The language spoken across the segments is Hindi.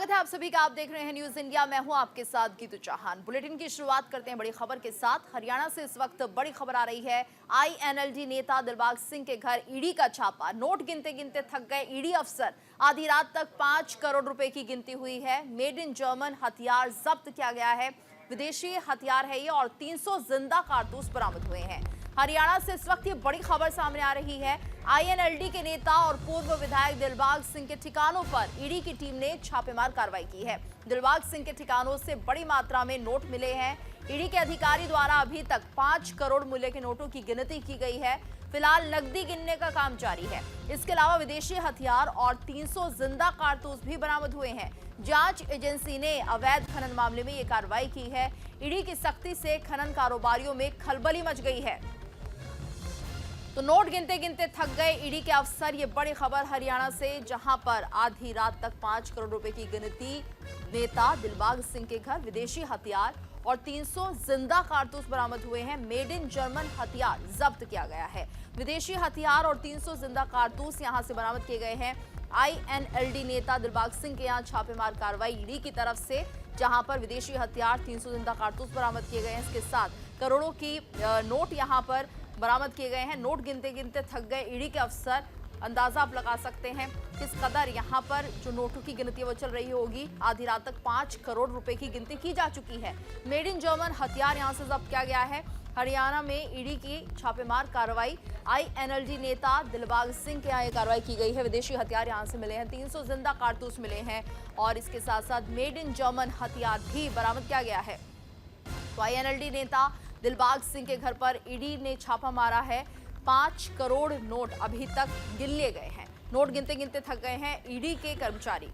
स्वागत है आप सभी का। आप देख रहे हैं न्यूज इंडिया। मैं हूं आपके साथ गीतू चौहान। बुलेटिन की शुरुआत करते हैं बड़ी खबर के साथ। हरियाणा से इस वक्त बड़ी खबर आ रही है। आईएनएलडी नेता दिलबाग सिंह के घर ईडी का छापा। नोट गिनते गिनते थक गए ईडी अफसर। आधी रात तक 5 करोड़ रुपए की गिनती हुई है। मेड इन जर्मन हथियार जब्त किया गया है। विदेशी हथियार है ये और 300 जिंदा कारतूस बरामद हुए हैं। हरियाणा से इस वक्त ये बड़ी खबर सामने आ रही है। आईएनएलडी के नेता और पूर्व विधायक दिलबाग सिंह के ठिकानों पर ईडी की टीम ने छापेमार कार्रवाई की है। दिलबाग सिंह के ठिकानों से बड़ी मात्रा में नोट मिले हैं। ईडी के अधिकारी द्वारा अभी तक 5 करोड़ मूल्य के नोटों की गिनती की गई है। फिलहाल नकदी गिनने का काम जारी है। इसके अलावा विदेशी हथियार और 300 जिंदा कारतूस भी बरामद हुए हैं। जांच एजेंसी ने अवैध खनन मामले में ये कार्रवाई की है। ईडी की सख्ती से खनन कारोबारियों में खलबली मच गई है। तो नोट गिनते गिनते थक गए ईडी के अफसर। ये बड़ी खबर हरियाणा से, जहां पर आधी रात तक 5 करोड़ रुपए की गिनती। नेता दिलबाग सिंह के घर विदेशी हथियार और 300 जिंदा कारतूस बरामद हुए हैं। मेड इन जर्मन हथियार जब्त किया गया है। विदेशी हथियार और 300 जिंदा कारतूस यहां से बरामद किए गए हैं। आईएनएलडी नेता दिलबाग सिंह के यहां छापेमार कार्रवाई ईडी की तरफ से, जहां पर विदेशी हथियार 300 जिंदा कारतूस बरामद किए गए हैं। इसके साथ करोड़ों की नोट यहां पर बरामद किए गए हैं। नोट गिनते गिनते थक गए ईडी के अफसर। अंदाजा आप लगा सकते हैं किस कदर यहां पर जो नोटों की गिनती वो चल रही होगी। आधी रात तक 5 करोड़ रुपए की गिनती की जा चुकी है। मेड इन जर्मन हथियार यहां से जब्त किया गया है। हरियाणा में ईडी की छापेमार कार्रवाई। आईएनएलडी नेता दिलबाग सिंह के यहाँ ये कार्रवाई की गई है। विदेशी हथियार यहां से मिले हैं। 300 जिंदा कारतूस मिले हैं और इसके साथ साथ मेड इन जर्मन हथियार भी बरामद किया गया है। तो आईएनएलडी नेता दिलबाग सिंह के घर पर ईडी ने छापा मारा है। 5 करोड़ नोट अभी तक गिन लिए गए हैं। नोट गिनते गिनते थक गए हैं ईडी के कर्मचारी।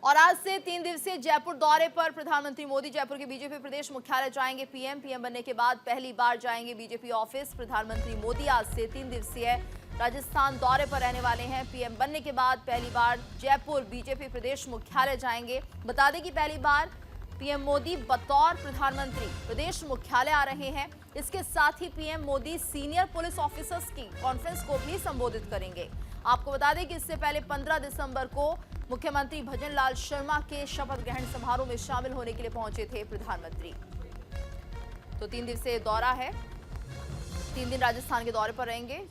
और आज से 3 दिवसीय जयपुर दौरे पर प्रधानमंत्री मोदी जयपुर के बीजेपी प्रदेश मुख्यालय जाएंगे। पीएम बनने के बाद पहली बार जाएंगे बीजेपी ऑफिस। प्रधानमंत्री मोदी आज से 3 दिवसीय राजस्थान दौरे पर रहने वाले हैं। पीएम बनने के बाद पहली बार जयपुर बीजेपी प्रदेश मुख्यालय जाएंगे। बता दें कि पहली बार पीएम मोदी बतौर प्रधानमंत्री प्रदेश मुख्यालय आ रहे हैं। इसके साथ ही PM Modi senior police officers की कॉन्फ्रेंस को भी संबोधित करेंगे। आपको बता दें कि इससे पहले 15 दिसंबर को मुख्यमंत्री भजन लाल शर्मा के शपथ ग्रहण समारोह में शामिल होने के लिए पहुंचे थे प्रधानमंत्री। तो 3 दिवसीय दौरा है। 3 दिन राजस्थान के दौरे पर रहेंगे।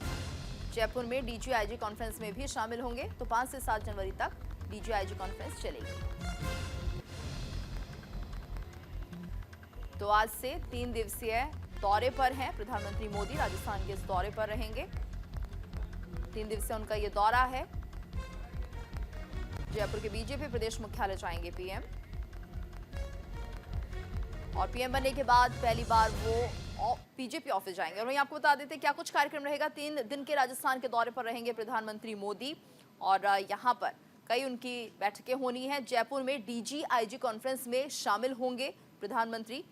जयपुर में डीजीआईजी कॉन्फ्रेंस में भी शामिल होंगे। तो 5 से 7 जनवरी तक डीजीआईजी कॉन्फ्रेंस चलेगी। तो आज से 3 दिवसीय दौरे पर हैं प्रधानमंत्री मोदी। राजस्थान के इस दौरे पर रहेंगे। 3 दिवसीय उनका ये दौरा है। जयपुर के बीजेपी प्रदेश मुख्यालय जाएंगे पीएम। और पीएम बनने के बाद पहली बार वो बीजेपी ऑफिस जाएंगे। और वहीं आपको बता देते हैं क्या कुछ कार्यक्रम रहेगा। 3 दिन के राजस्थान के दौरे पर रहेंगे प्रधानमंत्री मोदी और यहाँ पर कई उनकी बैठकें होनी है। जयपुर में डीजीआईजी कॉन्फ्रेंस में शामिल होंगे प्रधानमंत्री।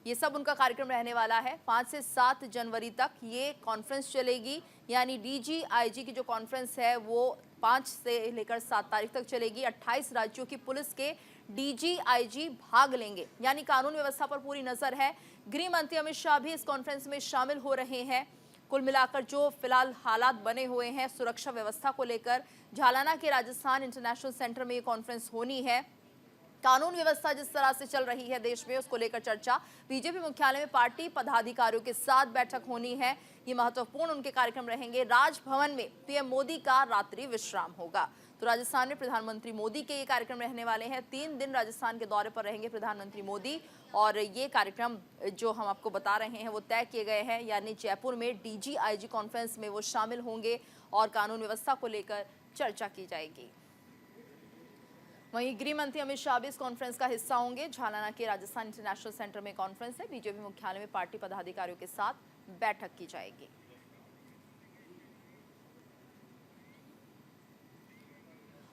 ये सब उनका कार्यक्रम रहने वाला है। 5 से 7 जनवरी तक ये कॉन्फ्रेंस चलेगी। यानी डीजीआईजी की जो कॉन्फ्रेंस है वो 5 से लेकर 7 तारीख तक चलेगी। 28 राज्यों की पुलिस के डीजीआईजी भाग लेंगे। यानी कानून व्यवस्था पर पूरी नजर है। गृह मंत्री अमित शाह भी इस कॉन्फ्रेंस में शामिल हो रहे हैं। कुल मिलाकर जो फिलहाल हालात बने हुए हैं सुरक्षा व्यवस्था को लेकर, झालाना के राजस्थान इंटरनेशनल सेंटर में ये कॉन्फ्रेंस होनी है। कानून व्यवस्था जिस तरह से चल रही है देश में उसको लेकर चर्चा। बीजेपी मुख्यालय में पार्टी पदाधिकारियों के साथ बैठक होनी है। ये महत्वपूर्ण उनके कार्यक्रम रहेंगे। राजभवन में पीएम मोदी का रात्रि विश्राम होगा। तो राजस्थान में प्रधानमंत्री मोदी के ये कार्यक्रम रहने वाले हैं। 3 दिन राजस्थान के दौरे पर रहेंगे प्रधानमंत्री मोदी और ये कार्यक्रम जो हम आपको बता रहे हैं वो तय किए गए हैं। यानी जयपुर में डीजीआईजी कॉन्फ्रेंस में वो शामिल होंगे और कानून व्यवस्था को लेकर चर्चा की जाएगी। वहीं गृह मंत्री अमित शाह भी इस कॉन्फ्रेंस का हिस्सा होंगे। झालाना के राजस्थान इंटरनेशनल सेंटर में कॉन्फ्रेंस है। बीजेपी मुख्यालय में पार्टी पदाधिकारियों के साथ बैठक की जाएगी।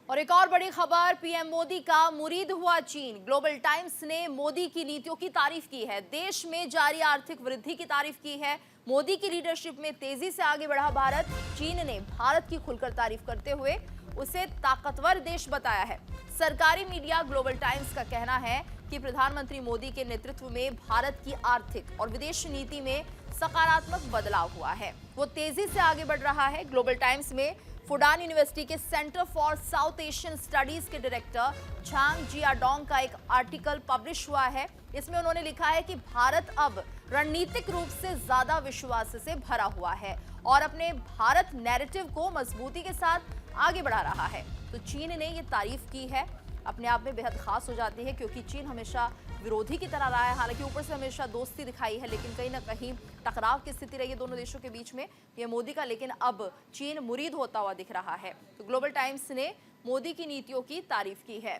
और एक और बड़ी खबर, पीएम मोदी का मुरीद हुआ चीन। ग्लोबल टाइम्स ने मोदी की नीतियों की तारीफ की है। देश में जारी आर्थिक वृद्धि की तारीफ की है। मोदी की लीडरशिप में तेजी से आगे बढ़ा भारत। चीन ने भारत की खुलकर तारीफ करते हुए उसे ताकतवर देश बताया है। सरकारी मीडिया ग्लोबल टाइम्स का कहना है कि प्रधानमंत्री मोदी के नेतृत्व में भारत की आर्थिक और विदेश नीति में सकारात्मक बदलाव हुआ है। वो तेजी से आगे बढ़ रहा है। ग्लोबल टाइम्स में फुडान यूनिवर्सिटी के centre for south Asian studies के डायरेक्टर झांग जियाडोंग का एक आर्टिकल पब्लिश हुआ है। इसमें उन्होंने लिखा है कि भारत अब रणनीतिक रूप से ज्यादा विश्वास से भरा हुआ है और अपने भारत नैरेटिव को मजबूती के साथ आगे बढ़ा रहा है। तो चीन ने ये तारीफ की है, अपने आप में बेहद खास हो जाती है क्योंकि चीन हमेशा विरोधी की तरह रहा है। हालांकि ऊपर से हमेशा दोस्ती दिखाई है, लेकिन कहीं ना कहीं टकराव की स्थिति रही है दोनों देशों के बीच में पीएम मोदी का, लेकिन अब चीन मुरीद होता हुआ दिख रहा है। तो ग्लोबल टाइम्स ने मोदी की नीतियों की तारीफ की है,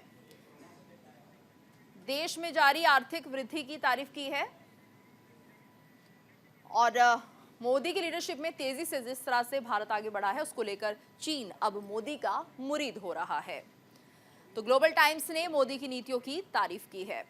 देश में जारी आर्थिक वृद्धि की तारीफ की है और मोदी की लीडरशिप में तेजी से जिस तरह से भारत आगे बढ़ा है उसको लेकर चीन अब मोदी का मुरीद हो रहा है। तो ग्लोबल टाइम्स ने मोदी की नीतियों की तारीफ की है।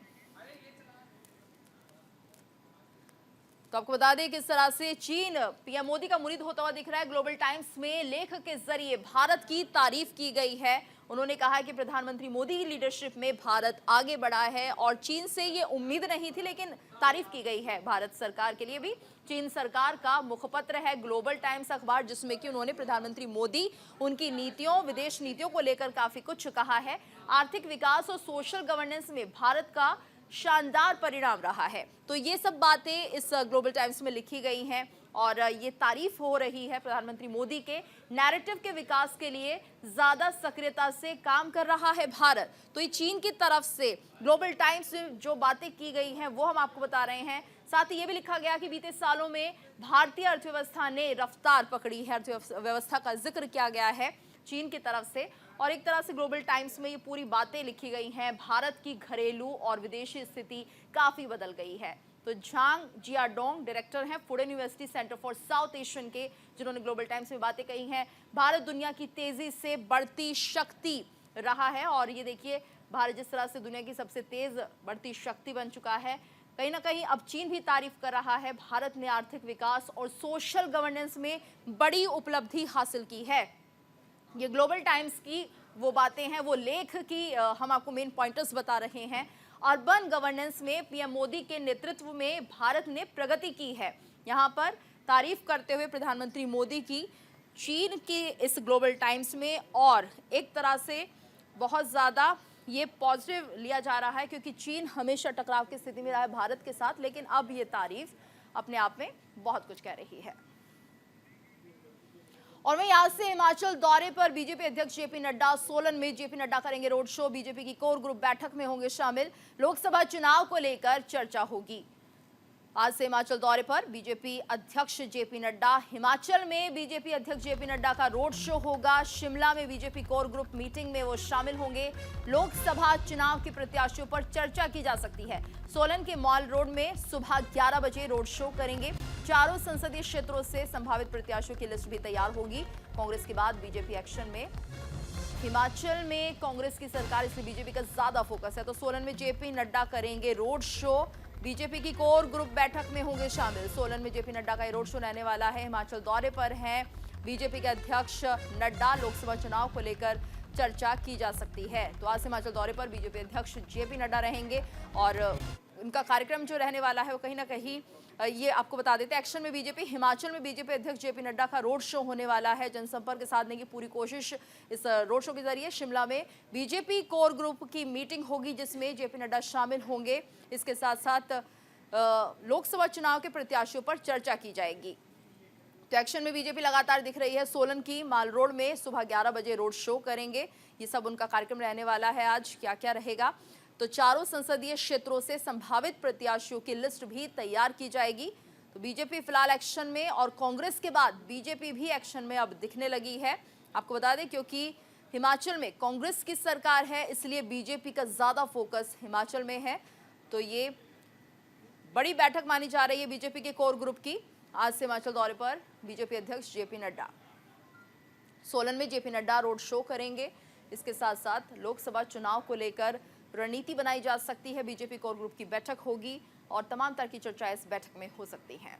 तो आपको बता दें किस तरह से चीन पीएम मोदी का मुरीद होता हुआ दिख रहा है। ग्लोबल टाइम्स में लेख के जरिए भारत की तारीफ की गई है। उन्होंने कहा कि प्रधानमंत्री मोदी की लीडरशिप में भारत आगे बढ़ा है और चीन से ये उम्मीद नहीं थी, लेकिन तारीफ की गई है। भारत सरकार के लिए भी चीन सरकार का मुखपत्र है ग्लोबल टाइम्स अखबार, जिसमें कि उन्होंने प्रधानमंत्री मोदी, उनकी नीतियों, विदेश नीतियों को लेकर काफी कुछ कहा है। आर्थिक विकास और सोशल गवर्नेंस में भारत का शानदार परिणाम रहा है। तो ये सब बातें इस ग्लोबल टाइम्स में लिखी गई हैं और ये तारीफ हो रही है प्रधानमंत्री मोदी के नैरेटिव के विकास के लिए ज्यादा सक्रियता से काम कर रहा है भारत। तो ये चीन की तरफ से ग्लोबल टाइम्स में जो बातें की गई हैं वो हम आपको बता रहे हैं। साथ ही ये भी लिखा गया कि बीते सालों में भारतीय अर्थव्यवस्था ने रफ्तार पकड़ी है, अर्थव्यवस्था का जिक्र किया गया है चीन की तरफ से। और एक तरह से ग्लोबल टाइम्स में ये पूरी बातें लिखी गई हैं। भारत की घरेलू और विदेशी स्थिति काफी बदल गई है। तो झांग जियाडोंग डायरेक्टर हैं Fudan university centre for south Asian के, जिन्होंने ग्लोबल टाइम्स में बातें कही हैं। भारत दुनिया की तेजी से बढ़ती शक्ति रहा है और ये देखिए भारत जिस तरह से दुनिया की सबसे तेज बढ़ती शक्ति बन चुका है, कहीं ना कहीं अब चीन भी तारीफ कर रहा है। भारत ने आर्थिक विकास और सोशल गवर्नेंस में बड़ी उपलब्धि हासिल की है। ये ग्लोबल टाइम्स की वो बातें हैं, वो लेख की हम आपको मेन पॉइंटर्स बता रहे हैं। अर्बन गवर्नेंस में पीएम मोदी के नेतृत्व में भारत ने प्रगति की है। यहाँ पर तारीफ करते हुए प्रधानमंत्री मोदी की चीन की इस ग्लोबल टाइम्स में, और एक तरह से बहुत ज़्यादा ये पॉजिटिव लिया जा रहा है क्योंकि चीन हमेशा टकराव की स्थिति में रहा है भारत के साथ, लेकिन अब ये तारीफ अपने आप में बहुत कुछ कह रही है। और वहीं आज से हिमाचल दौरे पर बीजेपी अध्यक्ष जेपी नड्डा सोलन में जेपी नड्डा करेंगे रोड शो। बीजेपी की कोर ग्रुप बैठक में होंगे शामिल। लोकसभा चुनाव को लेकर चर्चा होगी। आज से हिमाचल दौरे पर बीजेपी अध्यक्ष जेपी नड्डा। हिमाचल में बीजेपी अध्यक्ष जेपी नड्डा का रोड शो होगा। शिमला में बीजेपी कोर ग्रुप मीटिंग में वो शामिल होंगे। लोकसभा चुनाव के प्रत्याशियों पर चर्चा की जा सकती है। सोलन के मॉल रोड में सुबह 11 बजे रोड शो करेंगे। चारों संसदीय क्षेत्रों से संभावित प्रत्याशियों की लिस्ट भी तैयार होगी। कांग्रेस के बाद बीजेपी एक्शन में। हिमाचल में कांग्रेस की सरकार, इसलिए बीजेपी का ज्यादा फोकस है। तो सोलन में जेपी नड्डा करेंगे रोड शो। बीजेपी की कोर ग्रुप बैठक में होंगे शामिल। सोलन में जेपी नड्डा का रोड शो रहने वाला है। हिमाचल दौरे पर हैं बीजेपी के अध्यक्ष नड्डा। लोकसभा चुनाव को लेकर चर्चा की जा सकती है। तो आज हिमाचल दौरे पर बीजेपी अध्यक्ष जेपी नड्डा रहेंगे और उनका कार्यक्रम जो रहने वाला है वो कहीं ना कहीं ये आपको बता देते हैं। एक्शन में बीजेपी, हिमाचल में बीजेपी अध्यक्ष जेपी नड्डा का रोड शो होने वाला है। जनसंपर्क साधने की पूरी कोशिश इस रोड शो के जरिए। शिमला में बीजेपी कोर ग्रुप की मीटिंग होगी जिसमें जेपी नड्डा शामिल होंगे। इसके साथ साथ लोकसभा चुनाव के प्रत्याशियों पर चर्चा की जाएगी। तो एक्शन में बीजेपी लगातार दिख रही है। सोलन की माल रोड में सुबह 11 बजे रोड शो करेंगे। ये सब उनका कार्यक्रम रहने वाला है। आज क्या क्या रहेगा, तो चारों संसदीय क्षेत्रों से संभावित प्रत्याशियों की लिस्ट भी तैयार की जाएगी। तो बीजेपी फिलहाल एक्शन में और कांग्रेस के बाद बीजेपी भी एक्शन में अब दिखने लगी है। आपको बता दें क्योंकि हिमाचल में कांग्रेस की सरकार है, इसलिए बीजेपी का ज्यादा फोकस हिमाचल में है। तो ये बड़ी बैठक मानी जा रही है बीजेपी के कोर ग्रुप की। आज से हिमाचल दौरे पर बीजेपी अध्यक्ष जेपी नड्डा। सोलन में जेपी नड्डा रोड शो करेंगे। इसके साथ साथ लोकसभा चुनाव को लेकर रणनीति बनाई जा सकती है। बीजेपी कोर ग्रुप की बैठक होगी और तमाम तरह की चर्चाएं इस बैठक में हो सकती हैं।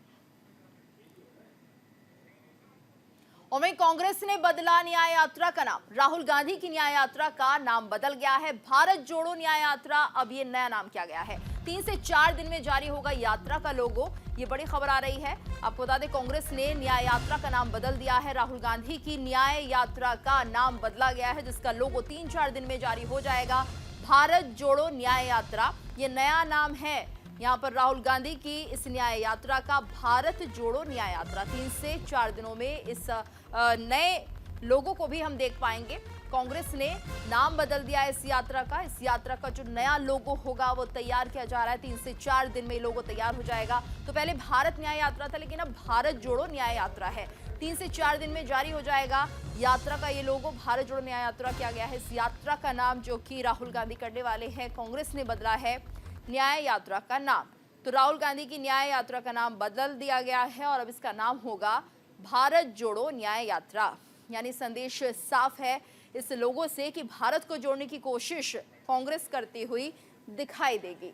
और वहीं कांग्रेस ने बदला न्याय यात्रा का नाम। राहुल गांधी की न्याय यात्रा का नाम बदल गया है। भारत जोड़ो न्याय यात्रा अब ये नया नाम किया गया है। 3 से 4 दिन में जारी होगा यात्रा का लोगो। ये बड़ी खबर आ रही है। आपको बता दें, कांग्रेस ने न्याय यात्रा का नाम बदल दिया है। राहुल गांधी की न्याय यात्रा का नाम बदला गया है, जिसका लोगो 3-4 दिन में जारी हो जाएगा। भारत जोड़ो न्याय यात्रा ये नया नाम है। यहाँ पर राहुल गांधी की इस न्याय यात्रा का भारत जोड़ो न्याय यात्रा 3 से 4 दिनों में इस नए लोगों को भी हम देख पाएंगे। कांग्रेस ने नाम बदल दिया है इस यात्रा का। इस यात्रा का जो नया लोगो होगा वो तैयार किया जा रहा है। 3 से 4 दिन में ये लोगो तैयार हो जाएगा। तो पहले भारत न्याय यात्रा था, लेकिन अब भारत जोड़ो न्याय यात्रा है। 3 से 4 दिन में जारी हो जाएगा यात्रा का ये लोगो। भारत जोड़ो न्याय यात्रा किया गया है। इस यात्रा का नाम जो कि राहुल गांधी करने वाले हैं, कांग्रेस ने बदला है न्याय यात्रा का नाम। तो राहुल गांधी की न्याय यात्रा का नाम बदल दिया गया है और अब इसका नाम होगा भारत जोड़ो न्याय यात्रा। यानी संदेश साफ है इस लोगों से कि भारत को जोड़ने की कोशिश कांग्रेस करती हुई दिखाई देगी।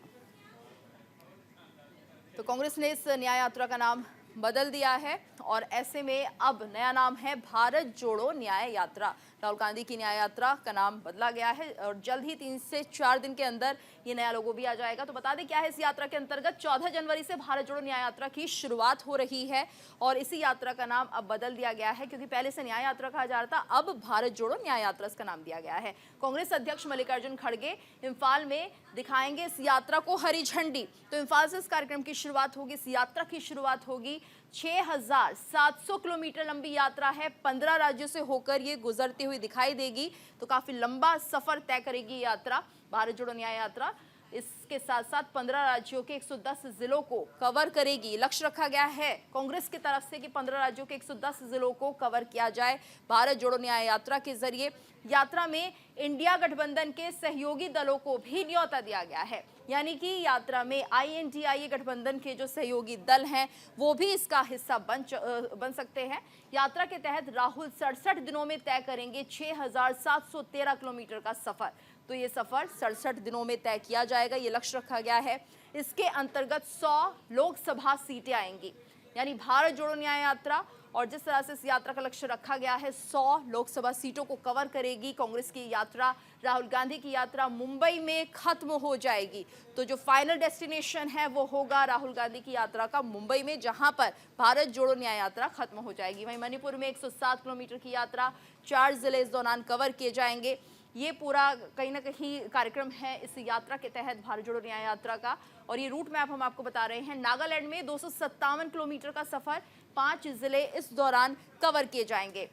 तो कांग्रेस ने इस न्याय यात्रा का नाम बदल दिया है और ऐसे में अब नया नाम है भारत जोड़ो न्याय यात्रा। राहुल गांधी की न्याय यात्रा का नाम बदला गया है और जल्द ही 3 से 4 दिन के अंदर ये नया लोगो भी आ जाएगा। तो बता दें क्या है इस यात्रा के अंतर्गत। 14 जनवरी से भारत जोड़ो न्याय यात्रा की शुरुआत हो रही है और इसी यात्रा का नाम अब बदल दिया गया है, क्योंकि पहले से न्याय यात्रा कहा जा रहा था, अब भारत जोड़ो न्याय यात्रा इसका नाम दिया गया है। कांग्रेस अध्यक्ष मल्लिकार्जुन खड़गे इम्फाल में दिखाएंगे इस यात्रा को हरी झंडी। तो इम्फाल से इस कार्यक्रम की शुरुआत होगी, इस यात्रा की शुरुआत होगी। 6,700 किलोमीटर लंबी यात्रा है। 15 राज्यों से होकर ये गुजरती हुई दिखाई देगी। तो काफी लंबा सफर तय करेगी यात्रा, भारत जोड़ो न्याय यात्रा। इसके साथ साथ 15 राज्यों के 110 जिलों को कवर करेगी। लक्ष्य रखा गया है कांग्रेस की तरफ से कि 15 राज्यों के 110 जिलों को कवर किया जाए भारत जोड़ो न्याय यात्रा के जरिए। यात्रा में इंडिया गठबंधन के सहयोगी दलों को भी न्योता दिया गया है। यानी कि यात्रा में INDIA गठबंधन के जो सहयोगी दल हैं वो भी इसका हिस्सा बन सकते हैं। यात्रा के तहत राहुल 67 दिनों में तय करेंगे 6,713 किलोमीटर का सफर। तो ये सफर 67 दिनों में तय किया जाएगा, ये लक्ष्य रखा गया है। इसके अंतर्गत 100 लोकसभा सीटें आएंगी। यानी भारत जोड़ो न्याय यात्रा और जिस तरह से इस यात्रा का लक्ष्य रखा गया है, 100 लोकसभा सीटों को कवर करेगी कांग्रेस की यात्रा। राहुल गांधी की यात्रा मुंबई में खत्म हो जाएगी। तो जो फाइनल डेस्टिनेशन है वो होगा राहुल गांधी की यात्रा का मुंबई में, जहां पर भारत जोड़ो न्याय यात्रा खत्म हो जाएगी। वहीं मणिपुर में 107 किलोमीटर की यात्रा, 4 जिले इस दौरान कवर किए जाएंगे। ये पूरा कहीं ना कहीं कार्यक्रम है इस यात्रा के तहत भारत जोड़ो न्याय यात्रा का। और ये रूट मैप हम आपको बता रहे हैं। नागालैंड में 257 किलोमीटर का सफर, 5 जिले इस दौरान कवर किए जाएंगे।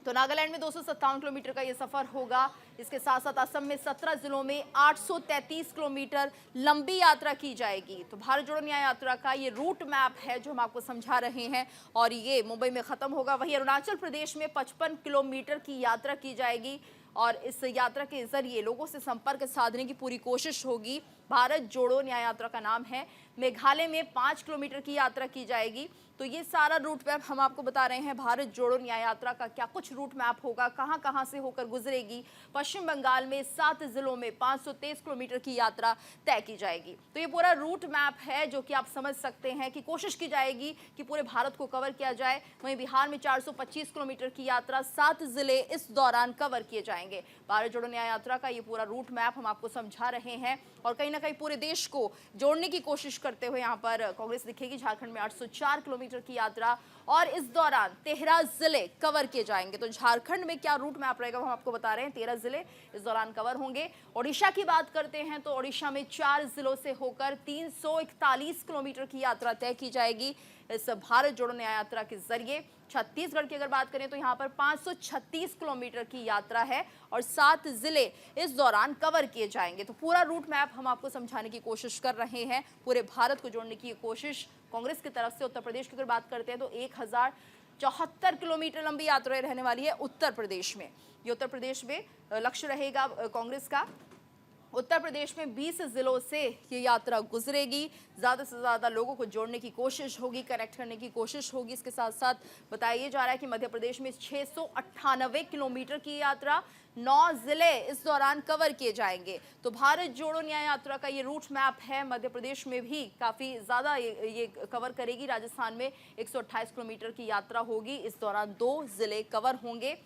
तो नागालैंड में 257 किलोमीटर का ये सफर होगा। इसके साथ साथ असम में 17 जिलों में 833 किलोमीटर लंबी यात्रा की जाएगी। तो भारत जोड़ो न्याय यात्रा का ये रूट मैप है जो हम आपको समझा रहे हैं और ये मुंबई में खत्म होगा। वहीं अरुणाचल प्रदेश में 55 किलोमीटर की यात्रा की जाएगी और इस यात्रा के जरिए लोगों से संपर्क साधने की पूरी कोशिश होगी। भारत जोड़ो न्याय यात्रा का नाम है। मेघालय में 5 किलोमीटर की यात्रा की जाएगी। तो ये सारा रूट मैप हम आपको बता रहे हैं। भारत जोड़ो न्याय यात्रा का क्या कुछ रूट मैप होगा, कहां कहां से होकर गुजरेगी। पश्चिम बंगाल में 7 जिलों में 523 किलोमीटर की यात्रा तय की जाएगी। तो ये पूरा रूट मैप है जो कि आप समझ सकते हैं कि कोशिश की जाएगी कि पूरे भारत को कवर किया जाए। वहीं बिहार में 425 किलोमीटर की यात्रा, 7 जिले इस दौरान कवर किए जाएंगे। भारत जोड़ो न्याय यात्रा का ये पूरा रूट मैप हम आपको समझा रहे हैं और कहीं ना कहीं पूरे देश को जोड़ने की कोशिश करते हुए यहाँ पर कांग्रेस दिखेगी। झारखंड में 804 किलोमीटर की यात्रा और इस दौरान 13 जिले कवर किए जाएंगे। तो झारखंड में क्या रूट मैप रहेगा वो हम आपको बता रहे हैं। 13 जिले इस दौरान कवर होंगे। ओडिशा की बात करते हैं तो ओडिशा में 4 जिलों से होकर 341 किलोमीटर की यात्रा तय की जाएगी इस भारत जोड़ो न्याय यात्रा के जरिए। छत्तीसगढ़ की अगर बात करें तो यहाँ पर 536 किलोमीटर की यात्रा है और 7 जिले इस दौरान कवर किए जाएंगे। तो पूरा रूट मैप हम आपको समझाने की कोशिश कर रहे हैं। पूरे भारत को जोड़ने की कोशिश कांग्रेस की तरफ से। उत्तर प्रदेश की अगर बात करते हैं तो 1074 किलोमीटर लंबी यात्रा रहने वाली है उत्तर प्रदेश में। ये उत्तर प्रदेश में लक्ष्य रहेगा कांग्रेस का। उत्तर प्रदेश में 20 जिलों से ये यात्रा गुजरेगी। ज़्यादा से ज़्यादा लोगों को जोड़ने की कोशिश होगी, कनेक्ट करने की कोशिश होगी। इसके साथ साथ बताया जा रहा है कि मध्य प्रदेश में 698 किलोमीटर की यात्रा, 9 जिले इस दौरान कवर किए जाएंगे। तो भारत जोड़ो न्याय यात्रा का ये रूट मैप है। मध्य प्रदेश में भी काफ़ी ज़्यादा ये कवर करेगी। राजस्थान में 128 किलोमीटर की यात्रा होगी। इस दौरान 2 जिले कवर होंगे।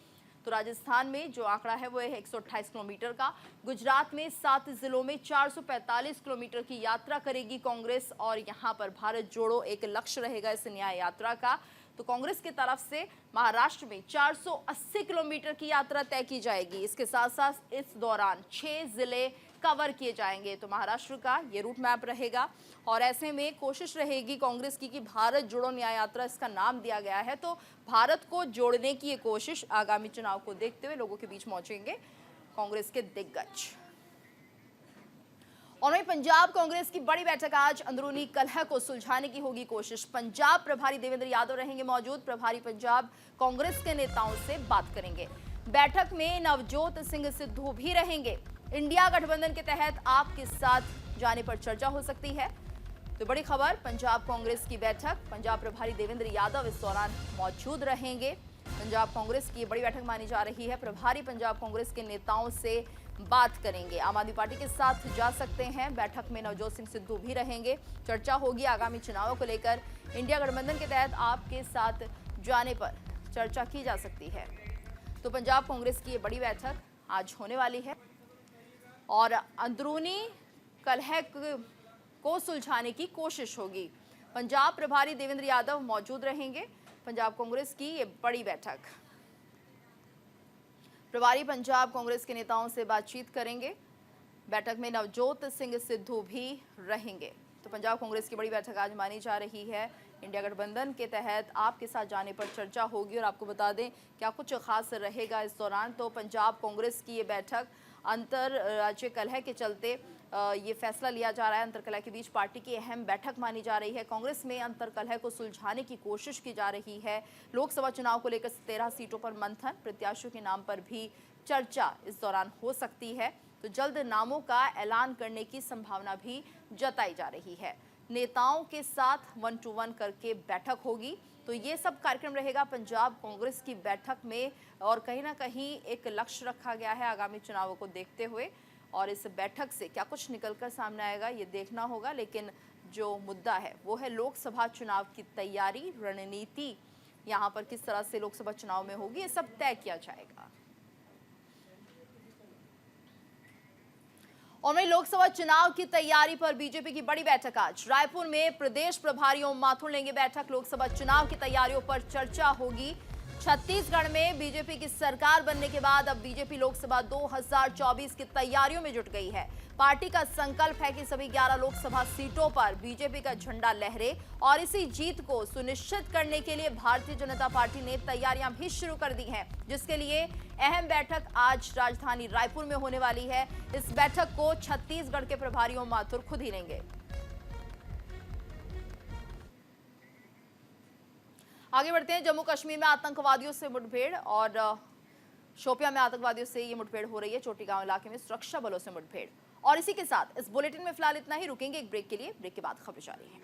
तो राजस्थान में जो आंकड़ा है वो है 128 किलोमीटर का। गुजरात में 7 जिलों में 445 किलोमीटर की यात्रा करेगी कांग्रेस, और यहां पर भारत जोड़ो एक लक्ष्य रहेगा इस न्याय यात्रा का। तो कांग्रेस की तरफ से महाराष्ट्र में 480 किलोमीटर की यात्रा तय की जाएगी। इसके साथ साथ इस दौरान 6 जिले कवर किए जाएंगे। तो महाराष्ट्र का ये रूट मैप रहेगा, और ऐसे में कोशिश रहेगी कांग्रेस की कि भारत जोड़ो न्याय यात्रा इसका नाम दिया गया है। तो भारत को जोड़ने की ये कोशिश आगामी चुनाव को देखते हुए लोगों के बीच पहुंचेंगे कांग्रेस के दिग्गज। और वहीं पंजाब कांग्रेस की बड़ी बैठक आज, अंदरूनी कलह को सुलझाने की होगी कोशिश। पंजाब प्रभारी देवेंद्र यादव रहेंगे मौजूद। प्रभारी पंजाब कांग्रेस के नेताओं से बात करेंगे। बैठक में नवजोत सिंह सिद्धू भी रहेंगे। इंडिया गठबंधन के तहत आपके साथ जाने पर चर्चा हो सकती है। तो बड़ी खबर, पंजाब कांग्रेस की बैठक, पंजाब प्रभारी देवेंद्र यादव इस दौरान मौजूद रहेंगे। पंजाब कांग्रेस की बड़ी बैठक मानी जा रही है। प्रभारी पंजाब कांग्रेस के नेताओं से बात करेंगे। आम आदमी पार्टी के साथ जा सकते हैं। बैठक में नवजोत सिंह सिद्धू भी रहेंगे। चर्चा होगी आगामी चुनावों को लेकर। इंडिया गठबंधन के तहत आपके साथ जाने पर चर्चा की जा सकती है। तो पंजाब कांग्रेस की ये बड़ी बैठक आज होने वाली है, और अंदरूनी कलह को सुलझाने की कोशिश होगी। पंजाब प्रभारी देवेंद्र यादव मौजूद रहेंगे। पंजाब कांग्रेस की ये बड़ी बैठक, प्रभारी पंजाब कांग्रेस के नेताओं से बातचीत करेंगे। बैठक में नवजोत सिंह सिद्धू भी रहेंगे। तो पंजाब कांग्रेस की बड़ी बैठक आज मानी जा रही है। इंडिया गठबंधन के तहत आपके साथ जाने पर चर्चा होगी, और आपको बता दें क्या कुछ खास रहेगा इस दौरान। तो पंजाब कांग्रेस की ये बैठक अंतर राज्य कलह के चलते ये फैसला लिया जा रहा है। अंतर कलह के बीच पार्टी की अहम बैठक मानी जा रही है। कांग्रेस में अंतर कलह को सुलझाने की कोशिश की जा रही है। लोकसभा चुनाव को लेकर 13 सीटों पर मंथन, प्रत्याशियों के नाम पर भी चर्चा इस दौरान हो सकती है। तो जल्द नामों का ऐलान करने की संभावना भी जताई जा रही है। नेताओं के साथ 1 to 1 करके बैठक होगी। तो ये सब कार्यक्रम रहेगा पंजाब कांग्रेस की बैठक में, और कहीं ना कहीं एक लक्ष्य रखा गया है आगामी चुनावों को देखते हुए। और इस बैठक से क्या कुछ निकलकर सामने आएगा ये देखना होगा। लेकिन जो मुद्दा है वो है लोकसभा चुनाव की तैयारी, रणनीति यहाँ पर किस तरह से लोकसभा चुनाव में होगी, ये सब तय किया जाएगा। और वहीं लोकसभा चुनाव की तैयारी पर बीजेपी की बड़ी बैठक आज रायपुर में प्रदेश प्रभारियों माथुर लेंगे बैठक। लोकसभा चुनाव की तैयारियों पर चर्चा होगी। छत्तीसगढ़ में बीजेपी की सरकार बनने के बाद अब बीजेपी लोकसभा 2024 की तैयारियों में जुट गई है। पार्टी का संकल्प है कि सभी 11 लोकसभा सीटों पर बीजेपी का झंडा लहरे, और इसी जीत को सुनिश्चित करने के लिए भारतीय जनता पार्टी ने तैयारियां भी शुरू कर दी हैं, जिसके लिए अहम बैठक आज राजधानी रायपुर में होने वाली है। इस बैठक को छत्तीसगढ़ के प्रभारियों माथुर खुद ही लेंगे। आगे बढ़ते हैं। जम्मू कश्मीर में आतंकवादियों से मुठभेड़, और शोपियां में आतंकवादियों से ये मुठभेड़ हो रही है। चोटी गांव इलाके में सुरक्षा बलों से मुठभेड़। और इसी के साथ इस बुलेटिन में फिलहाल इतना ही। रुकेंगे एक ब्रेक के लिए। ब्रेक के बाद खबर जारी है।